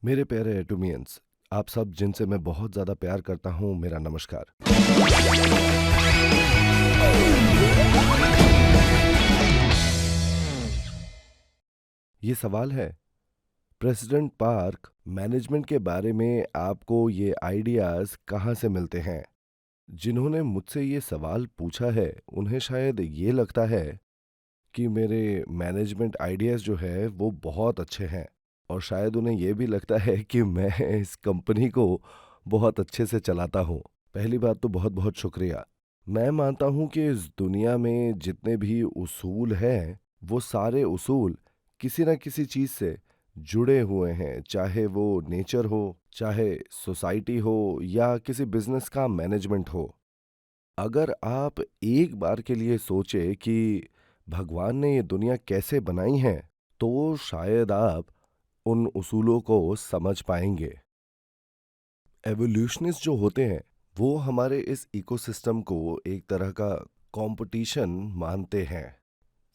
मेरे प्यारे एटोमियंस, आप सब जिनसे मैं बहुत ज़्यादा प्यार करता हूँ, मेरा नमस्कार। ये सवाल है, प्रेसिडेंट पार्क मैनेजमेंट के बारे में आपको ये आइडियाज़ कहाँ से मिलते हैं? जिन्होंने मुझसे ये सवाल पूछा है, उन्हें शायद ये लगता है कि मेरे मैनेजमेंट आइडियाज़ जो है, वो बहुत अच्छे हैं और शायद उन्हें ये भी लगता है कि मैं इस कंपनी को बहुत अच्छे से चलाता हूँ। पहली बात तो बहुत-बहुत शुक्रिया। मैं मानता हूँ कि इस दुनिया में जितने भी उसूल हैं, वो सारे उसूल किसी न किसी चीज़ से जुड़े हुए हैं, चाहे वो नेचर हो, चाहे सोसाइटी हो या किसी बिज़नेस का मैनेजमेंट हो। अगर आप एक बार के लिए सोचें कि भगवान ने ये दुनिया कैसे बनाई है, तो शायद आप उन उसूलों को समझ पाएंगे। एवोल्यूशनिस्ट जो होते हैं, वो हमारे इस इकोसिस्टम को एक तरह का कंपटीशन मानते हैं।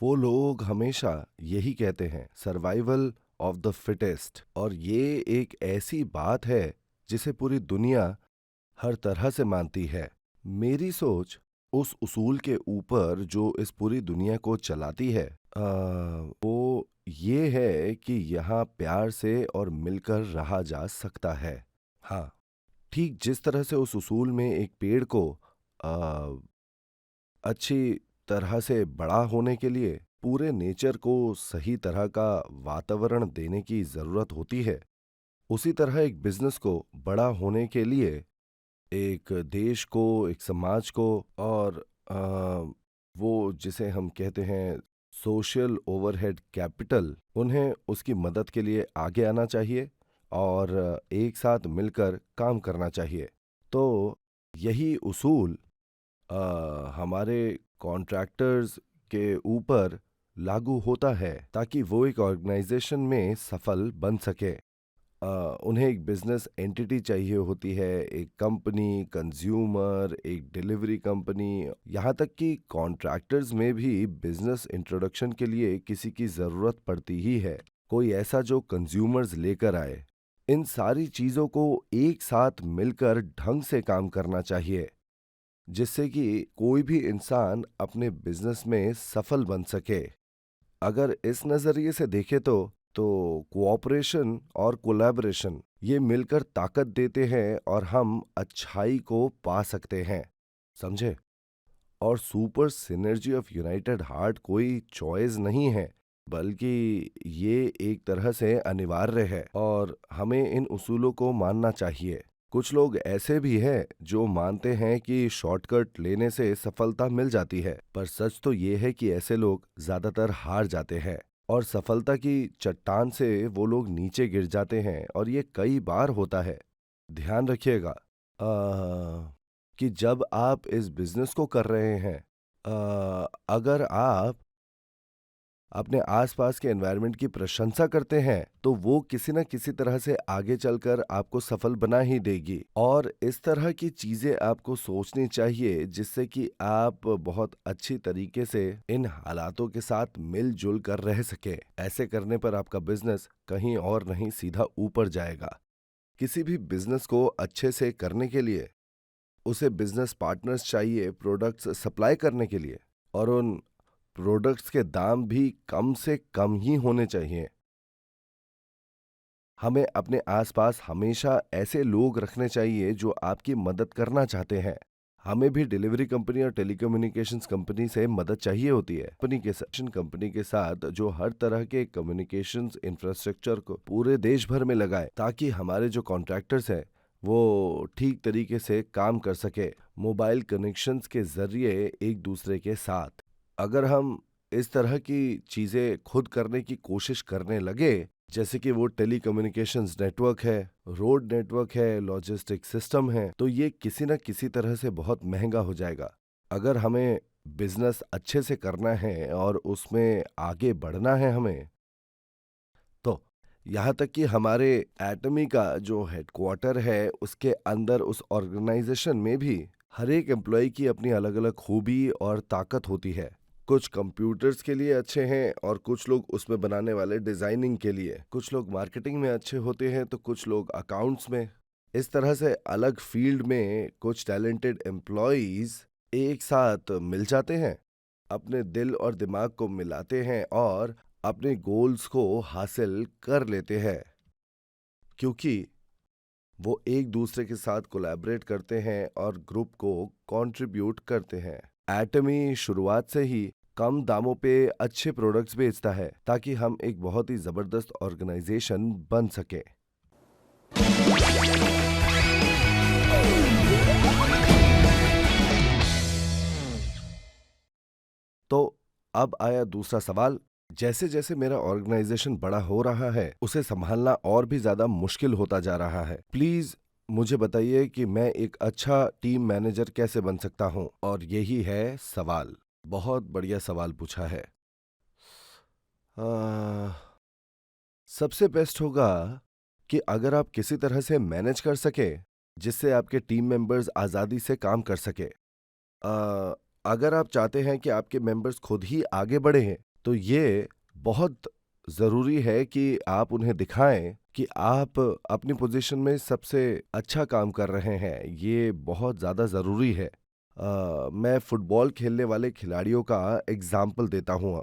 वो लोग हमेशा यही कहते हैं, सर्वाइवल ऑफ द फिटेस्ट, और ये एक ऐसी बात है जिसे पूरी दुनिया हर तरह से मानती है। मेरी सोच उस उसूल के ऊपर जो इस पूरी दुनिया को चलाती है, वो ये है कि यहाँ प्यार से और मिलकर रहा जा सकता है। हाँ, ठीक जिस तरह से उस उसूल में एक पेड़ को आ, अच्छी तरह से बड़ा होने के लिए पूरे नेचर को सही तरह का वातावरण देने की ज़रूरत होती है, उसी तरह एक बिजनेस को बड़ा होने के लिए एक देश को, एक समाज को और वो जिसे हम कहते हैं सोशल ओवरहेड कैपिटल, उन्हें उसकी मदद के लिए आगे आना चाहिए और एक साथ मिलकर काम करना चाहिए। तो यही उसूल हमारे कॉन्ट्रैक्टर्स के ऊपर लागू होता है ताकि वो एक ऑर्गेनाइजेशन में सफल बन सके। उन्हें एक बिजनेस एंटिटी चाहिए होती है, एक कंपनी, कंज्यूमर, एक डिलीवरी कंपनी, यहाँ तक कि कॉन्ट्रैक्टर्स में भी बिजनेस इंट्रोडक्शन के लिए किसी की ज़रूरत पड़ती ही है, कोई ऐसा जो कंज्यूमर्स लेकर आए। इन सारी चीज़ों को एक साथ मिलकर ढंग से काम करना चाहिए, जिससे कि कोई भी इंसान अपने बिजनेस में सफल बन सके। अगर इस नज़रिए से देखें तो कोऑपरेशन और कोलैबोरेशन ये मिलकर ताकत देते हैं और हम अच्छाई को पा सकते हैं, समझे? और super synergy of United heart कोई चॉइस नहीं है, बल्कि ये एक तरह से अनिवार्य है और हमें इन उसूलों को मानना चाहिए। कुछ लोग ऐसे भी हैं जो मानते हैं कि शॉर्टकट लेने से सफलता मिल जाती है, पर सच तो ये है कि ऐसे लोग ज्यादातर हार जाते हैं और सफलता की चट्टान से वो लोग नीचे गिर जाते हैं, और ये कई बार होता है। ध्यान रखिएगा कि जब आप इस बिजनेस को कर रहे हैं, अगर आप अपने आसपास के एनवायरनमेंट की प्रशंसा करते हैं, तो वो किसी न किसी तरह से आगे चलकर आपको सफल बना ही देगी। और इस तरह की चीजें आपको सोचनी चाहिए जिससे कि आप बहुत अच्छी तरीके से इन हालातों के साथ मिलजुल कर रह सके। ऐसे करने पर आपका बिजनेस कहीं और नहीं, सीधा ऊपर जाएगा। किसी भी बिजनेस को अच्छे से करने के लिए उसे बिजनेस पार्टनर्स चाहिए प्रोडक्ट्स सप्लाई करने के लिए, और उन प्रोडक्ट्स के दाम भी कम से कम ही होने चाहिए। हमें अपने आसपास हमेशा ऐसे लोग रखने चाहिए जो आपकी मदद करना चाहते हैं। हमें भी डिलीवरी कंपनी और टेलीकम्युनिकेशंस कंपनी से मदद चाहिए होती है। कंपनी के साथ जो हर तरह के कम्युनिकेशंस इंफ्रास्ट्रक्चर को पूरे देश भर में लगाए, ताकि हमारे जो कॉन्ट्रैक्टर्स हैं वो ठीक तरीके से काम कर सके, मोबाइल कनेक्शंस के जरिए एक दूसरे के साथ। अगर हम इस तरह की चीजें खुद करने की कोशिश करने लगे, जैसे कि वो टेलीकम्युनिकेशंस नेटवर्क है, रोड नेटवर्क है, लॉजिस्टिक सिस्टम है, तो ये किसी न किसी तरह से बहुत महंगा हो जाएगा। अगर हमें बिजनेस अच्छे से करना है और उसमें आगे बढ़ना है हमें, तो यहाँ तक कि हमारे एटमी का जो हेडक्वार्टर है, उसके अंदर उस ऑर्गेनाइजेशन में भी हर एक एम्प्लॉय की अपनी अलग अलग खूबी और ताकत होती है। कुछ कंप्यूटर्स के लिए अच्छे हैं और कुछ लोग उसमें बनाने वाले डिजाइनिंग के लिए, कुछ लोग मार्केटिंग में अच्छे होते हैं तो कुछ लोग अकाउंट्स में। इस तरह से अलग फील्ड में कुछ टैलेंटेड एम्प्लॉयज एक साथ मिल जाते हैं, अपने दिल और दिमाग को मिलाते हैं और अपने गोल्स को हासिल कर लेते हैं, क्योंकि वो एक दूसरे के साथ कोलैबोरेट करते हैं और ग्रुप को कंट्रीब्यूट करते हैं। एटमी शुरुआत से ही कम दामों पे अच्छे प्रोडक्ट्स बेचता है ताकि हम एक बहुत ही जबरदस्त ऑर्गेनाइजेशन बन सके। तो अब आया दूसरा सवाल। जैसे जैसे मेरा ऑर्गेनाइजेशन बड़ा हो रहा है उसे संभालना और भी ज्यादा मुश्किल होता जा रहा है। प्लीज मुझे बताइए कि मैं एक अच्छा टीम मैनेजर कैसे बन सकता हूं, और यही है सवाल। बहुत बढ़िया सवाल पूछा है। आ, सबसे बेस्ट होगा कि अगर आप किसी तरह से मैनेज कर सके जिससे आपके टीम मेंबर्स आज़ादी से काम कर सके। अगर आप चाहते हैं कि आपके मेंबर्स खुद ही आगे बढ़े हैं तो ये बहुत ज़रूरी है कि आप उन्हें दिखाएं कि आप अपनी पोजीशन में सबसे अच्छा काम कर रहे हैं। ये बहुत ज़्यादा ज़रूरी है। मैं फुटबॉल खेलने वाले खिलाड़ियों का एग्जाम्पल देता हूँ।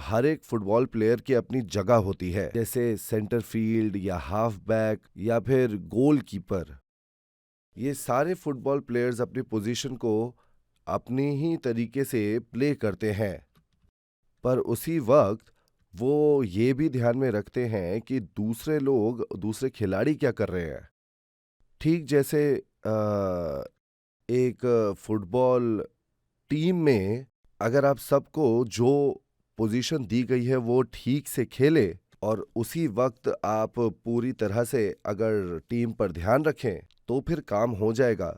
हर एक फुटबॉल प्लेयर की अपनी जगह होती है, जैसे सेंटर फील्ड या हाफ बैक या फिर गोल कीपर। ये सारे फुटबॉल प्लेयर्स अपनी पोजीशन को अपनी ही तरीके से प्ले करते हैं, पर उसी वक्त वो ये भी ध्यान में रखते हैं कि दूसरे लोग, दूसरे खिलाड़ी क्या कर रहे हैं। ठीक जैसे एक फुटबॉल टीम में अगर आप सबको जो पोजीशन दी गई है वो ठीक से खेले और उसी वक्त आप पूरी तरह से अगर टीम पर ध्यान रखें तो फिर काम हो जाएगा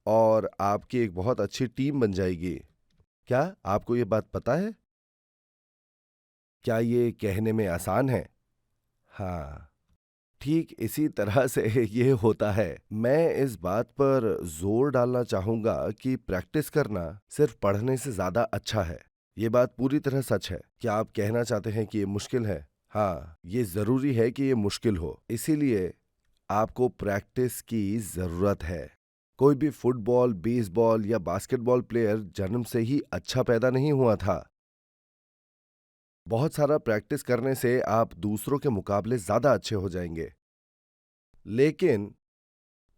और आपकी एक बहुत अच्छी टीम बन जाएगी। क्या आपको ये बात पता है? क्या ये कहने में आसान है? हाँ, ठीक इसी तरह से ये होता है। मैं इस बात पर जोर डालना चाहूंगा कि प्रैक्टिस करना सिर्फ पढ़ने से ज्यादा अच्छा है। ये बात पूरी तरह सच है। क्या आप कहना चाहते हैं कि ये मुश्किल है? हाँ, ये जरूरी है कि ये मुश्किल हो, इसीलिए आपको प्रैक्टिस की जरूरत है। कोई भी फुटबॉल, बेसबॉल या बास्केटबॉल प्लेयर जन्म से ही अच्छा पैदा नहीं हुआ था। बहुत सारा प्रैक्टिस करने से आप दूसरों के मुकाबले ज्यादा अच्छे हो जाएंगे। लेकिन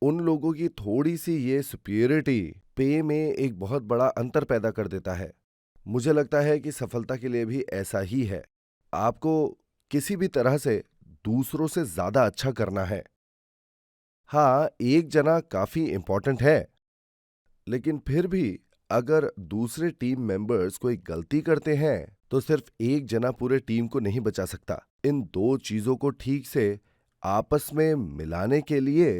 उन लोगों की थोड़ी सी ये सुपीरियरिटी पे में एक बहुत बड़ा अंतर पैदा कर देता है। मुझे लगता है कि सफलता के लिए भी ऐसा ही है। आपको किसी भी तरह से दूसरों से ज्यादा अच्छा करना है। हाँ, एक जना काफी इंपॉर्टेंट है, लेकिन फिर भी अगर दूसरे टीम मेंबर्स कोई गलती करते हैं तो सिर्फ एक जना पूरे टीम को नहीं बचा सकता। इन दो चीजों को ठीक से आपस में मिलाने के लिए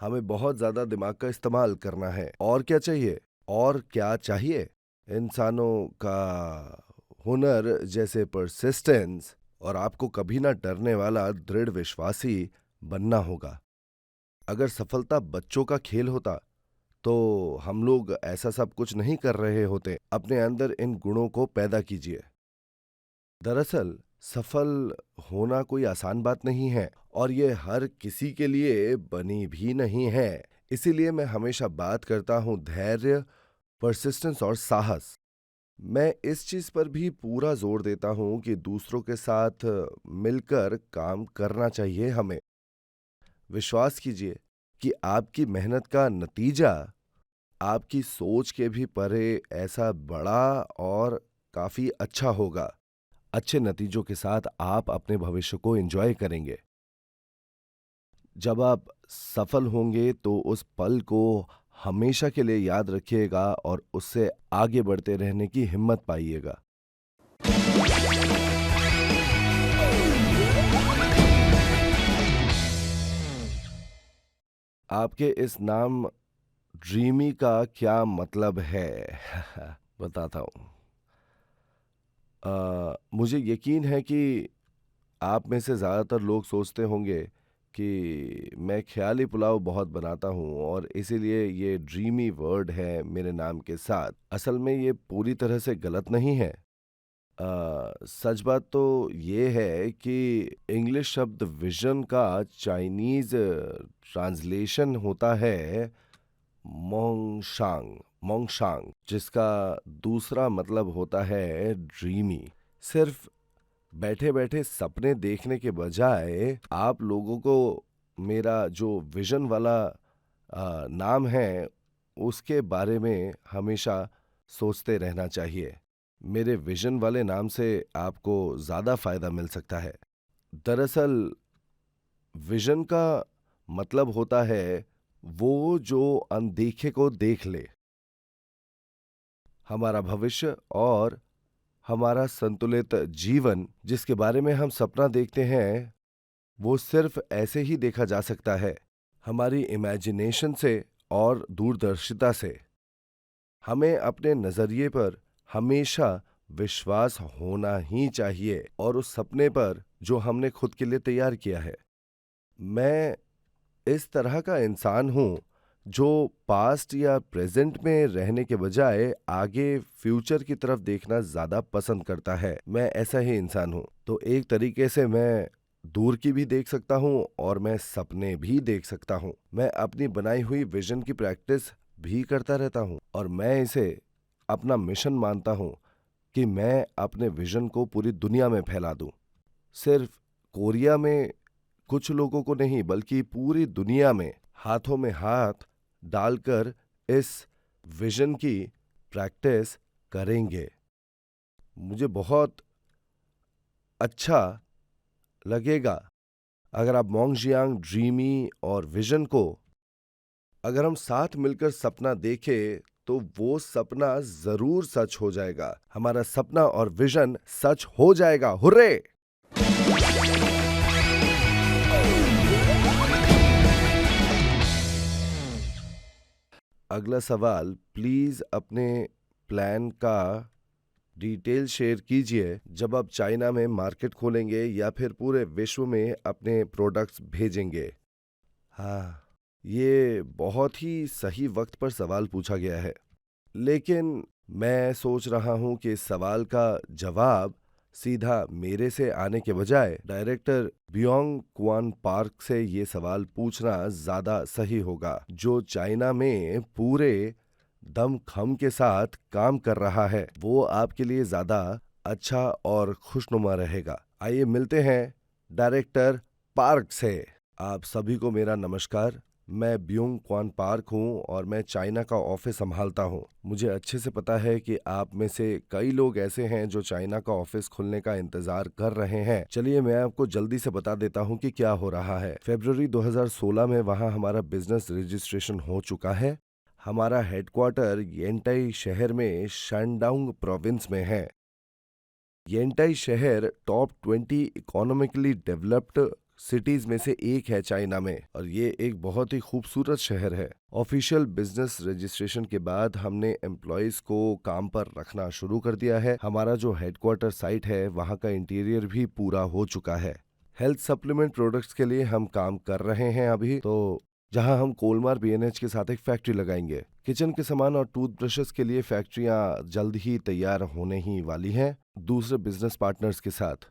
हमें बहुत ज्यादा दिमाग का इस्तेमाल करना है। और क्या चाहिए? और क्या चाहिए? इंसानों का हुनर जैसे परसिस्टेंस, और आपको कभी ना डरने वाला दृढ़ विश्वासी बनना होगा। अगर सफलता बच्चों का खेल होता तो हम लोग ऐसा सब कुछ नहीं कर रहे होते। अपने अंदर इन गुणों को पैदा कीजिए। दरअसल सफल होना कोई आसान बात नहीं है और ये हर किसी के लिए बनी भी नहीं है। इसीलिए मैं हमेशा बात करता हूं धैर्य, परसिस्टेंस और साहस। मैं इस चीज पर भी पूरा जोर देता हूं कि दूसरों के साथ मिलकर काम करना चाहिए हमें। विश्वास कीजिए कि आपकी मेहनत का नतीजा आपकी सोच के भी परे ऐसा बड़ा और काफी अच्छा होगा। अच्छे नतीजों के साथ आप अपने भविष्य को एंजॉय करेंगे। जब आप सफल होंगे तो उस पल को हमेशा के लिए याद रखिएगा और उससे आगे बढ़ते रहने की हिम्मत पाइएगा। आपके इस नाम ड्रीमी का क्या मतलब है? बताता हूँ। मुझे यकीन है कि आप में से ज़्यादातर लोग सोचते होंगे कि मैं ख़याली पुलाव बहुत बनाता हूँ और इसीलिए ये ड्रीमी वर्ड है मेरे नाम के साथ। असल में ये पूरी तरह से गलत नहीं है। सच बात तो ये है कि इंग्लिश शब्द विज़न का चाइनीज़ ट्रांसलेशन होता है मोंगशांग, जिसका दूसरा मतलब होता है ड्रीमी। सिर्फ बैठे-बैठे सपने देखने के बजाय आप लोगों को मेरा जो विज़न वाला नाम है, उसके बारे में हमेशा सोचते रहना चाहिए। मेरे विज़न वाले नाम से आपको ज़्यादा फ़ायदा मिल सकता है। दरअसल विज़न का मतलब होता है वो जो अनदेखे को देख ले। हमारा भविष्य और हमारा संतुलित जीवन जिसके बारे में हम सपना देखते हैं, वो सिर्फ ऐसे ही देखा जा सकता है, हमारी इमेजिनेशन से और दूरदर्शिता से। हमें अपने नज़रिए पर हमेशा विश्वास होना ही चाहिए और उस सपने पर जो हमने खुद के लिए तैयार किया है। मैं इस तरह का इंसान हूँ जो पास्ट या प्रेजेंट में रहने के बजाय आगे फ्यूचर की तरफ देखना ज़्यादा पसंद करता है। मैं ऐसा ही इंसान हूँ। तो एक तरीके से मैं दूर की भी देख सकता हूँ और मैं सपने भी देख सकता हूँ। मैं अपनी बनाई हुई विजन की प्रैक्टिस भी करता रहता हूँ और मैं इसे अपना मिशन मानता हूँ कि मैं अपने विजन को पूरी दुनिया में फैला दूँ। सिर्फ कोरिया में कुछ लोगों को नहीं बल्कि पूरी दुनिया में हाथों में हाथ डालकर इस विजन की प्रैक्टिस करेंगे। मुझे बहुत अच्छा लगेगा अगर आप मोंगजियांग ड्रीमी और विजन को अगर हम साथ मिलकर सपना देखें तो वो सपना जरूर सच हो जाएगा। हमारा सपना और विजन सच हो जाएगा। हुर्रे! अगला सवाल, प्लीज अपने प्लान का डिटेल शेयर कीजिए जब आप चाइना में मार्केट खोलेंगे या फिर पूरे विश्व में अपने प्रोडक्ट्स भेजेंगे। हाँ, ये बहुत ही सही वक्त पर सवाल पूछा गया है, लेकिन मैं सोच रहा हूँ कि इस सवाल का जवाब सीधा मेरे से आने के बजाय डायरेक्टर बियोंग क्वान पार्क से ये सवाल पूछना ज़्यादा सही होगा, जो चाइना में पूरे दमखम के साथ काम कर रहा है। वो आपके लिए ज़्यादा अच्छा और खुशनुमा रहेगा। आइए मिलते हैं डायरेक्टर पार्क से। आप सभी को मेरा नमस्कार। मैं ब्यूंग क्वान पार्क हूँ और मैं चाइना का ऑफिस संभालता हूँ। मुझे अच्छे से पता है कि आप में से कई लोग ऐसे हैं जो चाइना का ऑफिस खुलने का इंतजार कर रहे हैं। चलिए मैं आपको जल्दी से बता देता हूँ कि क्या हो रहा है। फरवरी 2016 में वहाँ हमारा बिजनेस रजिस्ट्रेशन हो चुका है। हमारा हेडक्वार्टर येंटाई शहर में शैंडांग प्रोविंस में है। येंटाई शहर टॉप 20 इकोनॉमिकली डेवलप्ड सिटीज में से एक है चाइना में और ये एक बहुत ही खूबसूरत शहर है। ऑफिशियल बिजनेस रजिस्ट्रेशन के बाद हमने एम्प्लॉयज को काम पर रखना शुरू कर दिया है। हमारा जो हेडक्वार्टर साइट है वहाँ का इंटीरियर भी पूरा हो चुका है। हेल्थ सप्लीमेंट प्रोडक्ट्स के लिए हम काम कर रहे हैं अभी तो, जहां हम कोलमार बीएनएच के साथ एक फैक्ट्री लगाएंगे। किचन के सामान और टूथब्रशेस के लिए फैक्ट्रियां जल्द ही तैयार होने ही वाली हैं दूसरे बिजनेस पार्टनर्स के साथ।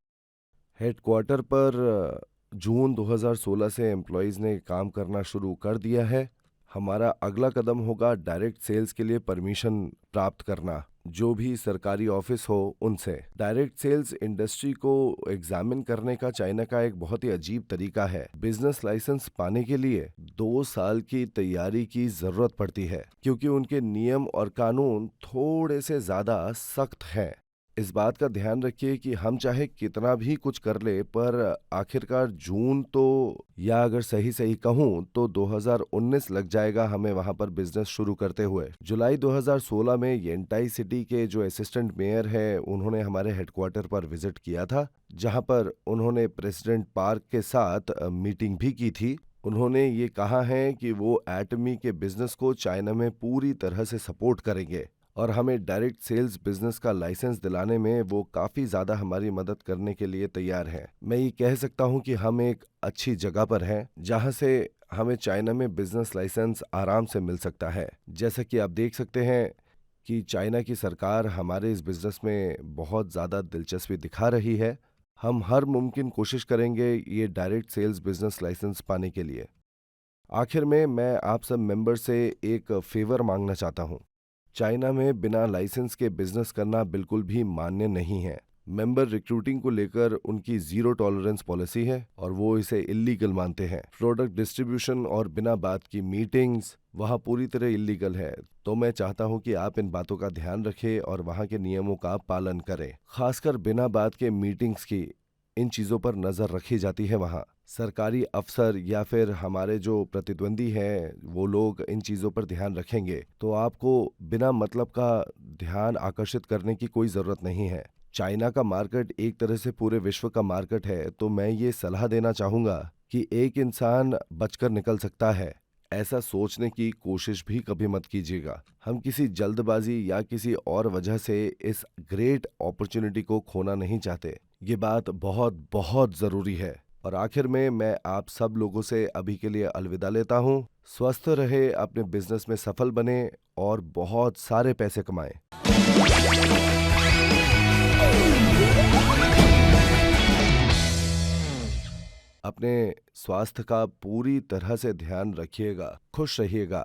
हेडक्वार्टर पर जून 2016 से एम्प्लॉयज़ ने काम करना शुरू कर दिया है। हमारा अगला कदम होगा डायरेक्ट सेल्स के लिए परमिशन प्राप्त करना, जो भी सरकारी ऑफिस हो उनसे। डायरेक्ट सेल्स इंडस्ट्री को एग्जामिन करने का चाइना का एक बहुत ही अजीब तरीका है। बिजनेस लाइसेंस पाने के लिए 2 साल की तैयारी की जरूरत पड़ती है, क्योंकि उनके नियम और कानून थोड़े से ज्यादा सख्त हैं। इस बात का ध्यान रखिए कि हम चाहे कितना भी कुछ कर ले, पर आखिरकार जून तो, या अगर सही सही कहूँ तो 2019 लग जाएगा हमें वहां पर बिजनेस शुरू करते हुए। जुलाई 2016 में येंटाई सिटी के जो असिस्टेंट मेयर है उन्होंने हमारे हेडक्वार्टर पर विजिट किया था, जहां पर उन्होंने प्रेसिडेंट पार्क के साथ मीटिंग भी की थी। उन्होंने ये कहा है कि वो एटमी के बिजनेस को चाइना में पूरी तरह से सपोर्ट करेंगे और हमें डायरेक्ट सेल्स बिजनेस का लाइसेंस दिलाने में वो काफ़ी ज़्यादा हमारी मदद करने के लिए तैयार हैं। मैं ये कह सकता हूँ कि हम एक अच्छी जगह पर हैं जहाँ से हमें चाइना में बिजनेस लाइसेंस आराम से मिल सकता है। जैसा कि आप देख सकते हैं कि चाइना की सरकार हमारे इस बिजनेस में बहुत ज़्यादा दिलचस्पी दिखा रही है। हम हर मुमकिन कोशिश करेंगे ये डायरेक्ट सेल्स बिजनेस लाइसेंस पाने के लिए। आखिर में मैं आप सब मेंबर से एक फेवर मांगना चाहता हूँ। चाइना में बिना लाइसेंस के बिजनेस करना बिल्कुल भी मान्य नहीं है। मेंबर रिक्रूटिंग को लेकर उनकी जीरो टॉलरेंस पॉलिसी है और वो इसे इल्लीगल मानते हैं। प्रोडक्ट डिस्ट्रीब्यूशन और बिना बात की मीटिंग्स वहाँ पूरी तरह इल्लीगल है। तो मैं चाहता हूँ कि आप इन बातों का ध्यान रखें और वहाँ के नियमों का पालन करें। खासकर बिना बात के मीटिंग्स की इन चीज़ों पर नज़र रखी जाती है। वहाँ सरकारी अफसर या फिर हमारे जो प्रतिद्वंदी हैं वो लोग इन चीज़ों पर ध्यान रखेंगे, तो आपको बिना मतलब का ध्यान आकर्षित करने की कोई ज़रूरत नहीं है। चाइना का मार्केट एक तरह से पूरे विश्व का मार्केट है, तो मैं ये सलाह देना चाहूँगा कि एक इंसान बचकर निकल सकता है, ऐसा सोचने की कोशिश भी कभी मत कीजिएगा। हम किसी जल्दबाजी या किसी और वजह से इस ग्रेट अपॉर्चुनिटी को खोना नहीं चाहते। ये बात बहुत बहुत ज़रूरी है। और आखिर में मैं आप सब लोगों से अभी के लिए अलविदा लेता हूँ। स्वस्थ रहे, अपने बिजनेस में सफल बने और बहुत सारे पैसे कमाएं। अपने स्वास्थ्य का पूरी तरह से ध्यान रखिएगा। खुश रहिएगा।